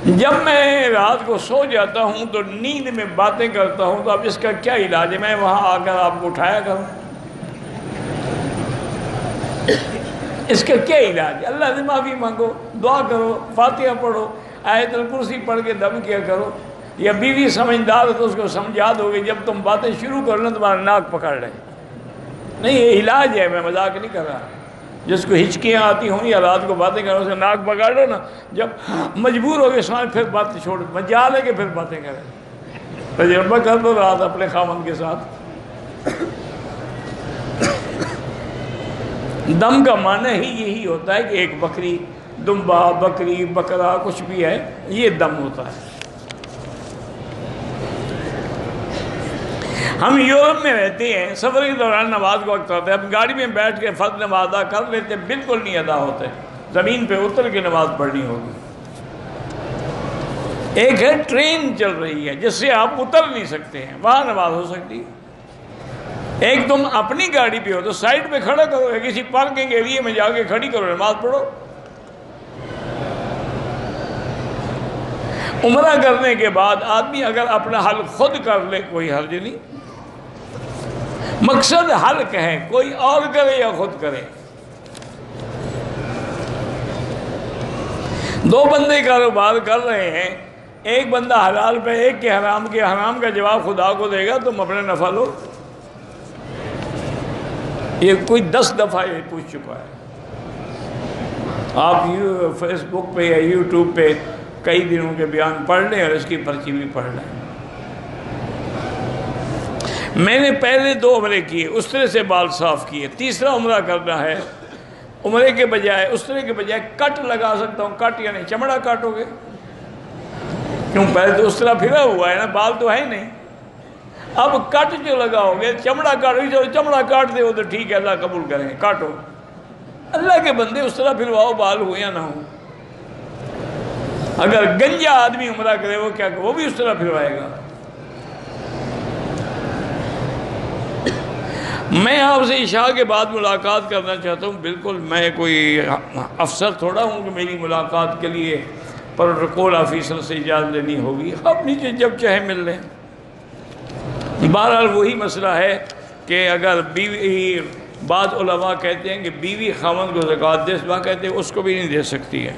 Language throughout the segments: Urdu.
جب میں رات کو سو جاتا ہوں تو نیند میں باتیں کرتا ہوں، تو اب اس کا کیا علاج ہے؟ میں وہاں آ کر آپ کو اٹھایا کروں؟ اس کا کیا علاج ہے؟ اللہ سے معافی مانگو، دعا کرو، فاتحہ پڑھو، آیت الکرسی پڑھ کے دم کیا کرو، یا بیوی سمجھدار ہے تو اس کو سمجھا دو گے جب تم باتیں شروع کر لیں تمہارا ناک پکڑ لے۔ نہیں، یہ علاج ہے، میں مذاق نہیں کر رہا۔ جس کو ہچکیاں آتی ہوں یا رات کو باتیں کرو، اسے ناک پکڑ لو نا، جب مجبور ہو گئے سمجھ پھر باتیں چھوڑ، مجال ہے کہ پھر باتیں کریں۔ تجربہ کر دو رات اپنے خاوند کے ساتھ۔ دم کا معنی ہی یہی ہوتا ہے کہ ایک بکری، دمبا، بکری، بکرا، کچھ بھی ہے، یہ دم ہوتا ہے۔ ہم یورپ میں رہتے ہیں، سفر کے دوران نماز کو وقت ہوتا ہے، ہم گاڑی میں بیٹھ کے فرض نماز ادا کر لیتے، بالکل نہیں ادا ہوتے، زمین پہ اتر کے نماز پڑھنی ہوگی۔ ایک ہے ٹرین چل رہی ہے جس سے آپ اتر نہیں سکتے ہیں، وہاں نماز ہو سکتی ہے۔ ایک تم اپنی گاڑی پہ ہو تو سائڈ پہ کھڑا کرو، یا کسی پارکنگ ایریے میں جا کے کھڑی کرو، نماز پڑھو۔ عمرہ کرنے کے بعد آدمی اگر اپنا حل خود کر لے کوئی حرج نہیں، مقصد حل ہے، کوئی اور کرے یا خود کرے۔ دو بندے کاروبار کر رہے ہیں، ایک بندہ حلال پہ، ایک کے حرام کا جواب خدا کو دے گا، تم اپنے نفع لو۔ یہ کوئی 10 دفعہ یہ پوچھ چکا ہے۔ آپ فیس بک پہ یا یوٹیوب پہ کئی دنوں کے بیان پڑھ لیں اور اس کی پرچی بھی پڑھ لیں۔ میں نے پہلے 2 عمرے کیے، اس طرح سے بال صاف کیے، تیسرا عمرہ کرنا ہے، عمرے کے بجائے اس طرح کے بجائے کٹ لگا سکتا ہوں۔ کٹ یعنی چمڑا کاٹو گے؟ کیوں؟ پہلے تو اس طرح پھرا ہوا ہے نا، بال تو ہے نہیں۔ اب کٹ جو لگاؤ گے، چمڑا کاٹو گے، جو چمڑا کاٹ دے وہ تو ٹھیک ہے، اللہ قبول کریں گے، کاٹو۔ اللہ کے بندے اس طرح پھرواؤ، بال ہو یا نہ ہو۔ اگر گنجا آدمی عمرہ کرے وہ کیا، وہ بھی اس طرح پھروائے گا؟ میں آپ سے عشاء کے بعد ملاقات کرنا چاہتا ہوں۔ بالکل میں کوئی افسر تھوڑا ہوں کہ میری ملاقات کے لیے پروٹوکول آفیسر سے اجازت لینی ہوگی، آپ نیچے جب چاہے مل لیں۔ بہرحال وہی مسئلہ ہے کہ اگر بیوی، بعض علماء کہتے ہیں کہ بیوی خاوند کو زکوٰۃ دے، اس بات کہتے ہیں اس کو بھی نہیں دے سکتی ہے۔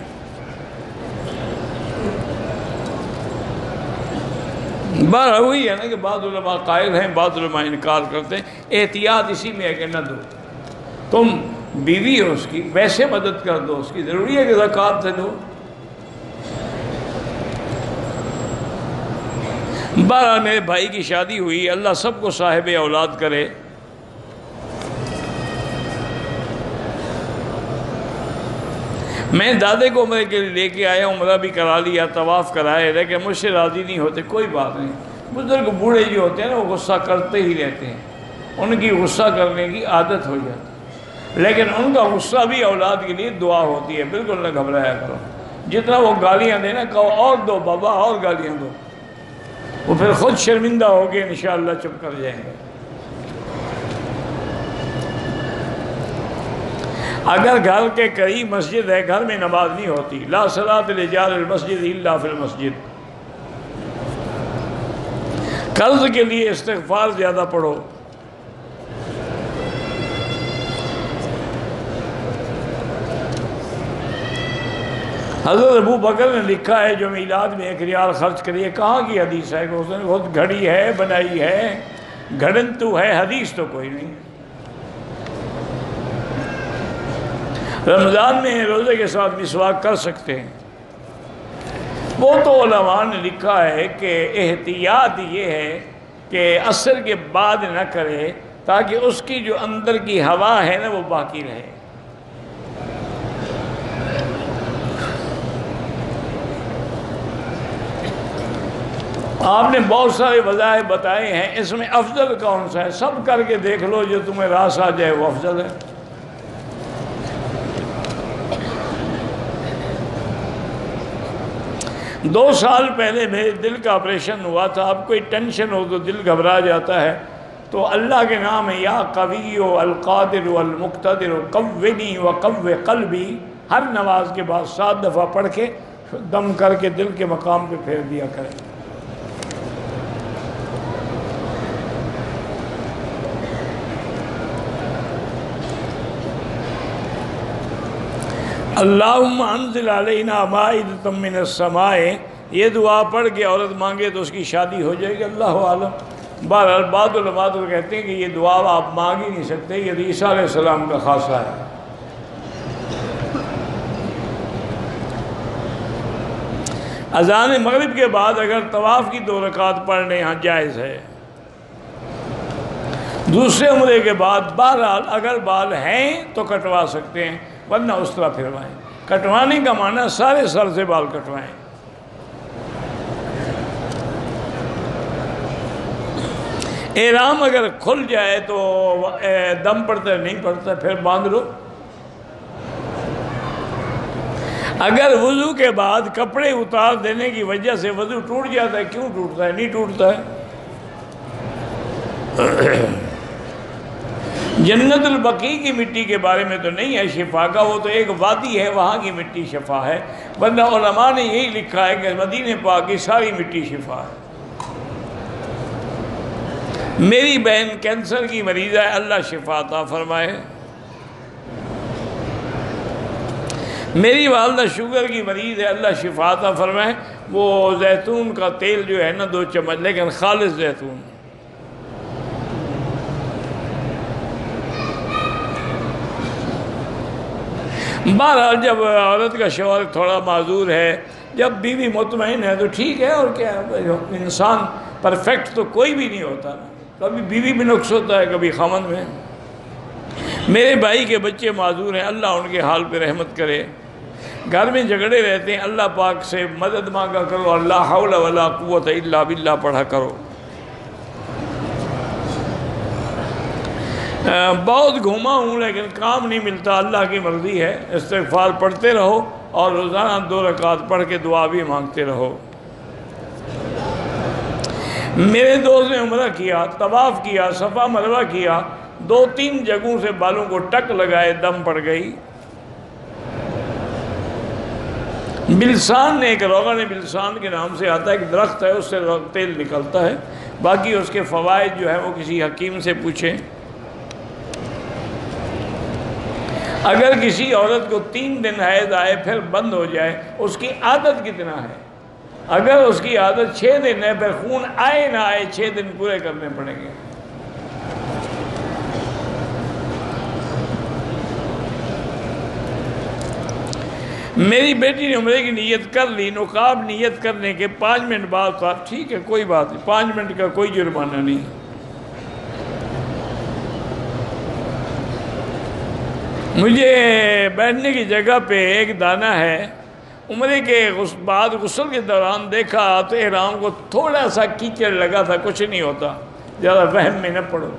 بہرحال وہی ہے نا کہ بعض علماء قائل ہیں، بعض علماء انکار کرتے ہیں۔ احتیاط اسی میں ہے کہ نہ دو، تم بیوی ہو اس کی، ویسے مدد کر دو اس کی، ضروری ہے کہ زکوٰۃ سے دو۔ بہرحال میرے بھائی کی شادی ہوئی، اللہ سب کو صاحب اولاد کرے۔ میں دادے کو عمرے کے لیے لے کے آیا، عمرہ بھی کرا لیا، طواف کرائے، لیکن مجھ سے راضی نہیں ہوتے۔ کوئی بات نہیں، بزرگ بوڑھے جو ہوتے ہیں نا وہ غصہ کرتے ہی رہتے ہیں، ان کی غصہ کرنے کی عادت ہو جاتی ہے، لیکن ان کا غصہ بھی اولاد کے لیے دعا ہوتی ہے، بالکل نہ گھبرایا کرو۔ جتنا وہ گالیاں دیں نا، کہو اور دو بابا، اور گالیاں دو، وہ پھر خود شرمندہ ہو کے انشاءاللہ چپ کر جائیں گے۔ اگر گھر کے قریب مسجد ہے، گھر میں نماز نہیں ہوتی، لا صلاۃ لجار المسجد الا فی المسجد۔ قرض کے لیے استغفار زیادہ پڑھو۔ حضرت ابو بکر نے لکھا ہے جو میلاد میں 1 ریال خرچ کریے، کہاں کی حدیث ہے کہ اس نے خود گھڑی ہے، بنائی ہے، گھڑن تو ہے، حدیث تو کوئی نہیں۔ رمضان میں روزے کے ساتھ مسواک کر سکتے ہیں۔ وہ تو علماء نے لکھا ہے کہ احتیاط یہ ہے کہ عصر کے بعد نہ کرے، تاکہ اس کی جو اندر کی ہوا ہے نا وہ باقی رہے۔ آپ نے بہت سارے وظائف بتائے ہیں، اس میں افضل کون سا ہے؟ سب کر کے دیکھ لو، جو تمہیں راس آ جائے وہ افضل ہے۔ دو سال پہلے میرے دل کا آپریشن ہوا تھا۔ اب کوئی ٹینشن ہو تو دل گھبرا جاتا ہے، تو اللہ کے نام ہے یا قوی القادر المقتدر قونی وقو قلبی، ہر نماز کے بعد 7 دفعہ پڑھ کے دم کر کے دل کے مقام پہ پھیر دیا کریں۔ اللہم انزل علینا مائدۃ من السماء، یہ دعا پڑھ کے عورت مانگے تو اس کی شادی ہو جائے گی، اللہ عالم۔ بہرحال بعض علماء تو کہتے ہیں کہ یہ دعا آپ مانگ ہی نہیں سکتے، یہ عیسیٰ علیہ السلام کا خاصہ ہے۔ اذان مغرب کے بعد اگر طواف کی 2 رکعت پڑھنے یہاں جائز ہے۔ دوسرے عمرے کے بعد بہرحال اگر بال ہیں تو کٹوا سکتے ہیں، ورنہ اس طرح پھروائیں۔ کٹوانے کا معنی سارے سر سے بال کٹوائیں۔ احرام اگر کھل جائے تو دم پڑتا ہے نہیں پڑتا، پھر باندھ لو۔ اگر وضو کے بعد کپڑے اتار دینے کی وجہ سے وضو ٹوٹ جاتا ہے، کیوں ٹوٹتا ہے؟ نہیں ٹوٹتا ہے۔ جنت البقیع کی مٹی کے بارے میں تو نہیں ہے شفا کا، وہ تو ایک وادی ہے، وہاں کی مٹی شفا ہے، ورنہ علماء نے یہی لکھا ہے کہ مدینہ پاک کی ساری مٹی شفا ہے۔ میری بہن کینسر کی مریض ہے، اللہ شفا عطا فرمائے۔ میری والدہ شوگر کی مریض ہے، اللہ شفا عطا فرمائے۔ وہ زیتون کا تیل جو ہے نا 2 چمچ، لیکن خالص زیتون۔ بہرحال جب عورت کا شوہر تھوڑا معذور ہے، جب بیوی مطمئن ہے تو ٹھیک ہے، اور کیا ہے، انسان پرفیکٹ تو کوئی بھی نہیں ہوتا نا، کبھی بیوی میں نقص ہوتا ہے، کبھی خامند میں۔ میرے بھائی کے بچے معذور ہیں، اللہ ان کے حال پہ رحمت کرے۔ گھر میں جھگڑے رہتے ہیں، اللہ پاک سے مدد مانگا کرو، اللہ حول ولا قوت الا باللہ پڑھا کرو۔ بہت گھوما ہوں لیکن کام نہیں ملتا، اللہ کی مرضی ہے، استغفار پڑھتے رہو اور روزانہ 2 رکعت پڑھ کے دعا بھی مانگتے رہو۔ میرے دوست نے عمرہ کیا، طواف کیا، صفا مروہ کیا، 2-3 جگہوں سے بالوں کو ٹک لگائے، دم پڑ گئی۔ بلسان نے، ایک روغن بلسان کے نام سے آتا ہے، ایک درخت ہے، اس سے تیل نکلتا ہے، باقی اس کے فوائد جو ہے وہ کسی حکیم سے پوچھیں۔ اگر کسی عورت کو 3 دن حیض آئے پھر بند ہو جائے، اس کی عادت کتنا ہے؟ اگر اس کی عادت 6 دن ہے، پھر خون آئے نہ آئے 6 دن پورے کرنے پڑیں گے۔ میری بیٹی نے عمرے کی نیت کر لی، نقاب نیت کرنے کے 5 منٹ بعد تھا، ٹھیک ہے کوئی بات نہیں، 5 منٹ کا کوئی جرمانہ نہیں۔ مجھے بیٹھنے کی جگہ پہ ایک دانہ ہے، عمرے کے بعد غسل کے دوران دیکھا تو احرام کو تھوڑا سا کیچڑ لگا تھا، کچھ نہیں ہوتا، زیادہ وہم میں نہ پڑو۔